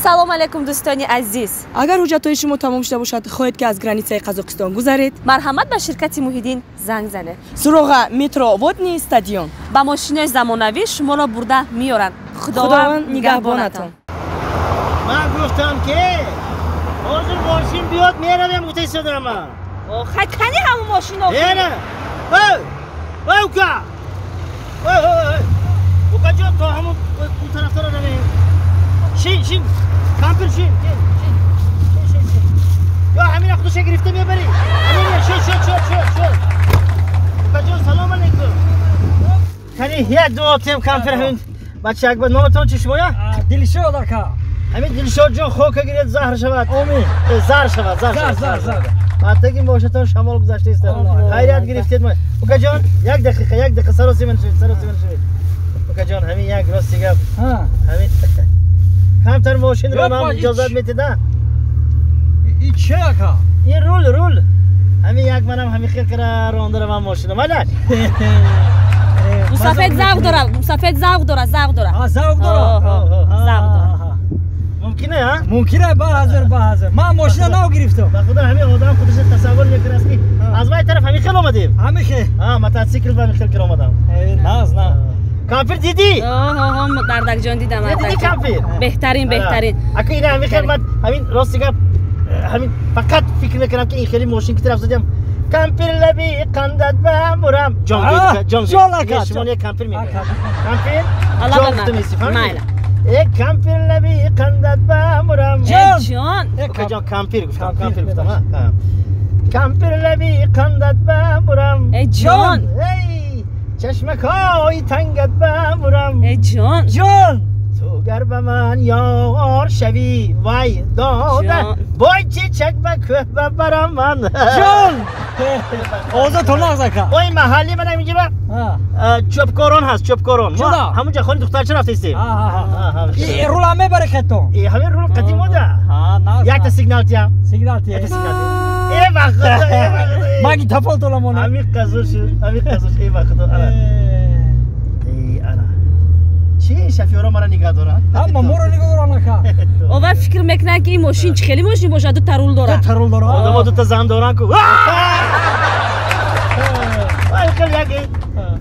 салом алейкум дӯстони азиз. агар ҳуҷҷатҳои шумо тамом шуда бошад хоҳед ки аз границаи қазоқистон гузаред, марҳамат ба ширкати Муҳиддин занг занед. суроға метро водни стадион ба мошинои замонавӣ шуморо бурда меёранд. худованд нигаҳбонатон. ман гуфтам ки ҳозир мошин биёд меравем гуфта истодама. охай кани ҳамон мошино. Ена. Ой ука. Ой. Ука ҷон то ҳамон он тарафдора равем. Шин. Кампир шин. Yo hamina xuduşa girifte mi bari? Hamina şöyle. Ukajon salam aleykum. Kani hiya duatem kamper hamin. Bachak ba noton chishmoya? Dilshod aka. Hamin Dilshod jon xoka giret zahr shavad. Amin. Zar shavad. Hatta ki boşatan shamol guzashte istem. Hayriyat giriftet mi? Ukajon 1 daqiqa sarosi men shu. Ukajon hamin yak rosti gap. Ha. Hamin kamter moshin ronam ijozat metida. İçe aka. این رول همین یک منم همین خیلی کرا راندره من ماشینم مالک سفید زاغ داره زاغ داره زاغ داره ممکنه ها ممکنه با حاضر من ماشین نو گرفتم به خدا همین آدم خودش تصور میکنه است که از وای طرف همین خیلی اومدیم همین خیلی موتورسیکل و همین خیلی کرا اومدم نه کامپیر دیدی دردک جان دیدم دیدی کامپیر بهترین اگه این همین خیلی من همین راستی گپ همین فقط فکر میکنم که این خیلی ماشین که طرف زدیم کامپیر لبی قندت بمورم جان شما یک کامپیر میگه کامپیر جان تو میسی فهمی یک کامپیر لبی قندت بمورم جان کامپیر گفتم کامپیر لبی قندت بمورم ای جان چشمکای تنگت بمورم ای جان تو گر به من یار شوی وای داده وای چیچک به ببرم من جان اوضاع تو نغز اکا وای محلی من اینجا چوبکاران هست چوبکاران ما همونجا خانه دختر چه رفته استیم این رول همه برکتون همه رول قدیم بوده یک تا سیگنال تیم ای وقت مگی تفال طولمونه همین قضا شد ای وقت چی شفیارا مرا نگاه دارن؟ اما مرا نگاه دارن اکا اول فکر میکنن که این ماشین خیلی ماشین باشه دو ترول داره آدم دو تا زن دارن کو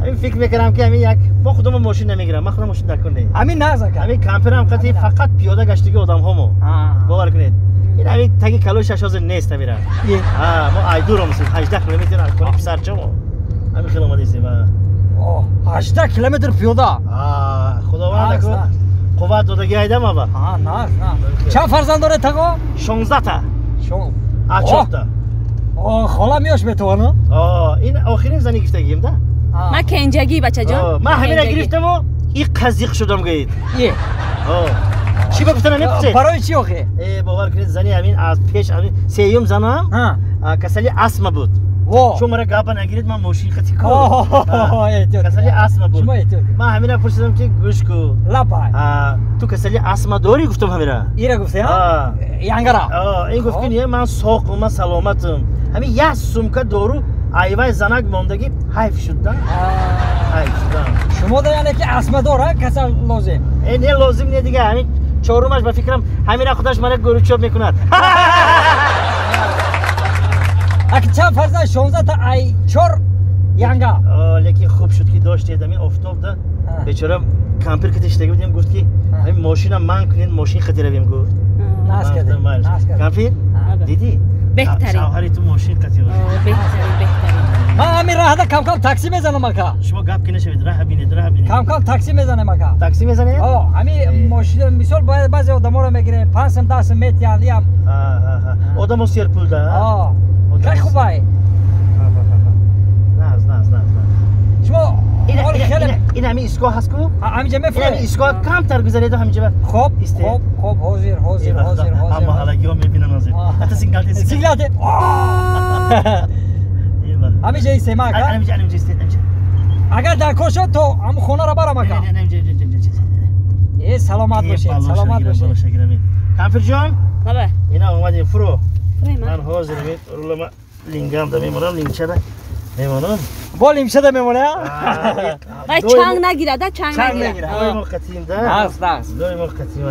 این فکر میکنم که همین یک ما خودم ماشین نمیگیرم من خودم ماشین نکنه همین ناز اکا همین کامپرم قطعی فقط پیاده گشتگی آدم همو باور کنید این همین تگی کلو 6000 نیست میرم ما ای دور میسیم 18 کیلومتر از کنیم سرچمو همین خیلی اومده ایستیم 18 کیلومتر پیاده خداوند قوت دادگی ایدم ابا نه چند فرزند داره تقا 16 تا 4 تا خاله میاش بتوانه این آخرین زنی گرفتگیم ده من کنجگی بچه جان من همین گرفتم و این قزیق شدم گید چی بگفتن نمیپرسید برای چی آخه باور کنید زنی همین از پیش همین سیوم زنم کسلی اسم بود شما مرا گابا نگیرید من ماشین خطی کنم کسلی اسم بود من همین پرسیدم که گوش کو لپای تو کسلی اسم داری گفتم همین ایره گفته یانگرا این گفت که من ساق و من سلامتم همین یه سومکه دارو ایوای زنک موندگی حیف شدن شما یعنی که اسم داره کسل لازم این لازم نیست دیگه همین چهارمش به فکرم همین خودش من گروچوب میکند اگه چند فرزند 16 تا ای 4 یانگا لیکن خوب شد که داشت دیدم این افتاد ده بیچاره کامپیر که تشتگی بودیم گفت که همین ماشینم من کنین ماشین خطی رویم گفت ناز کردیم کامپیر دیدی؟ بهترین شوهری تو ماشین خطی رویم بهترین من همین راه ده کم تاکسی میزنم اکا شما گپ که نشوید راه بینید کم تاکسی میزنم اکا تاکسی میزنی؟ همین ماشین مثال باید بعضی آدما رو میگیره 5 10 متر یعنی هم آدمو سیر پول ده خیلی خوبه نه شما این همین ایستگاه هست کو؟ همینجا میفهمی؟ این ایستگاه کم تر گذارید همینجا خوب حاضر اما حالا گیاه میبینم حاضر حتی سیگلاته همینجا ایسته ما اکا؟ همینجا اگر در کار شد تو همون خونه رو برم اکا سلامت باشید کامپیر جان بله اینا اومدیم فرو من حاضر رول ما لینگام ده میمونم لینگچه ده میمونم با لیمچه ده میمونه باید چنگ نگیره ده چنگ نگیره دوی موقتیم ده دوی موقتیم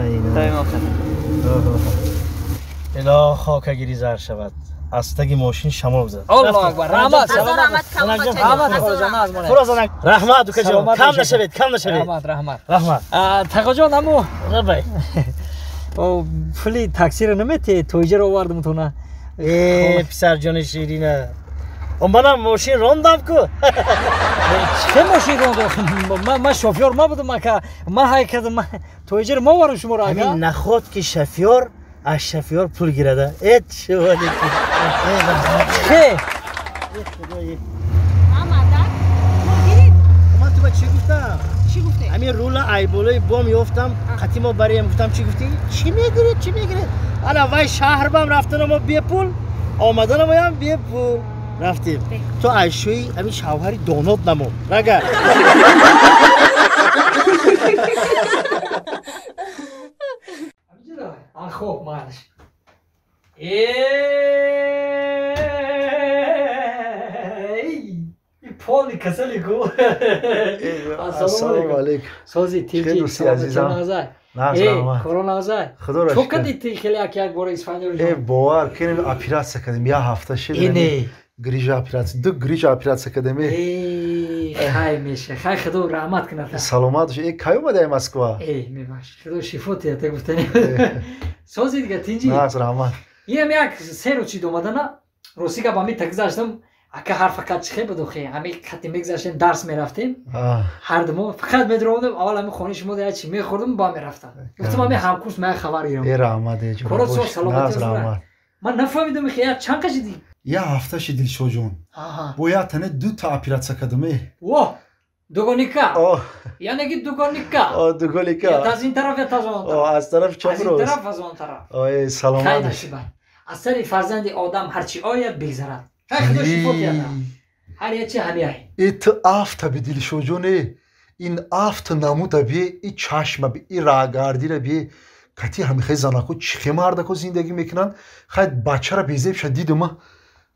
الا خاکگیری زر شود استگی ماشین شمال زد الله اکبر رحمت فرازانک رحمت دوکه جان کم نشوید رحمت رحمت تقا جان امو ربای پولی تاکسی رو نمیتی تویجه رو آوردم تو نه پسر جان شیرینه اون بنا ماشین راندم کو چه ماشین راندم من شوفیور ما بودم که من های کردم تویجه رو ما وارم شما رو آگه همین نخواد که شفیور از شفیور پول گیرده ایت شوالی که من تو با چی گفتم؟ چی گفتی؟ همین رول ایبولای بام یافتم خطی ما برایم گفتم چی گفتی؟ چی میگیرید؟ انا وای شهر بام رفتنم و بی پول آمدنم هم بی پول رفتیم تو عشوی همین شوهری دانات نمون رگر خب مالش پولی کسلی کو السلام علیکم سازی تیجی خیلی دوستی عزیزم کرونا ازای خدا را تو کدی خیلی یک بار اسپانیول ای باور کنیم اپراسیون کردیم یه هفته شد اینه گریج اپراسیون دو گریج اپراسیون کردیم ای خای میشه خای خدا رحمت کنه سلامت باش ای کی اومده مسکو ای میباش خدا شفاتی تا گفتنی سازی دیگه تیجی نه رحمت اینم یک سه رو چی دومدن روسی که با می تگذاشتم اگه هر فقط چه بود خیلی همین خطی میگذاشتیم درس میرفتیم هر دو فقط میدروندم اول همین خونه شما دیگه چی میخوردم با میرفتم گفتم همین همکورس من خبر گیرم ای رحمت ای کارو سو سلامتی رحمت من نفهمیدم خیلی چند کشیدی یه هفته شد دلشو جون باید تنه دو تا اپراسیون کردم واه دوگانیکا یعنی که دوگانیکا دوگانیکا یا از این طرف یا از اون طرف از طرف چپ از این روز طرف از اون طرف ای سلامت باش از سر فرزند آدم هرچی آید بگذرد خدا شفاتی آدم هر یه چی همیه ای تو آفت بی دلشو جونه این آفت نمود بی ای چشم بی ای راگاردی را بی کتی همی خیلی زناکو چخی مرده که زندگی میکنن خیلی بچه را بیزیب شد دیدم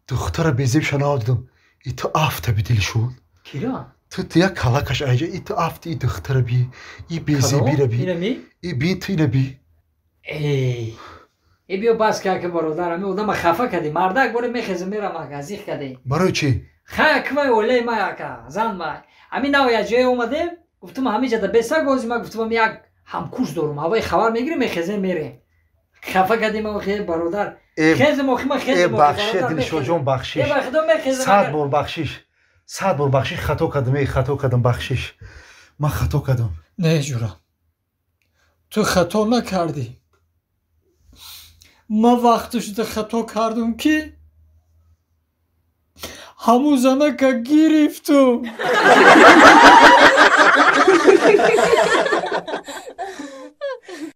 دختر را بیزیب شد نادیدم ای تو آفت بی دلشون کیرا؟ تو تیا کلاکش ایجا ای تو آفت ای دختر بی ای بیزیبی را بی ای بی تو اینه بی ای بیو بس که برادر همی اودم خفه کردی مردک باره میخیزم میرم اگه ازیخ کردی برای چی؟ خاک وای اولی ما اکا زن ما همین نویا جای اومده گفتم همین جدا بسا گوزی ما گفتم یک همکورس دارم هوای خبر میگیریم میخیزم میریم خفه کردیم ما خیلی برادر خیزم اخی ما خیزم بخشی دلشو جون بخشیش 100 بار بخشیش 100 بار بخشیش خطا کردم بخشیش من خطا کردم نه جورا تو خطا نکردی من وقتش ده خطا کردم که همون زنه که گرفتم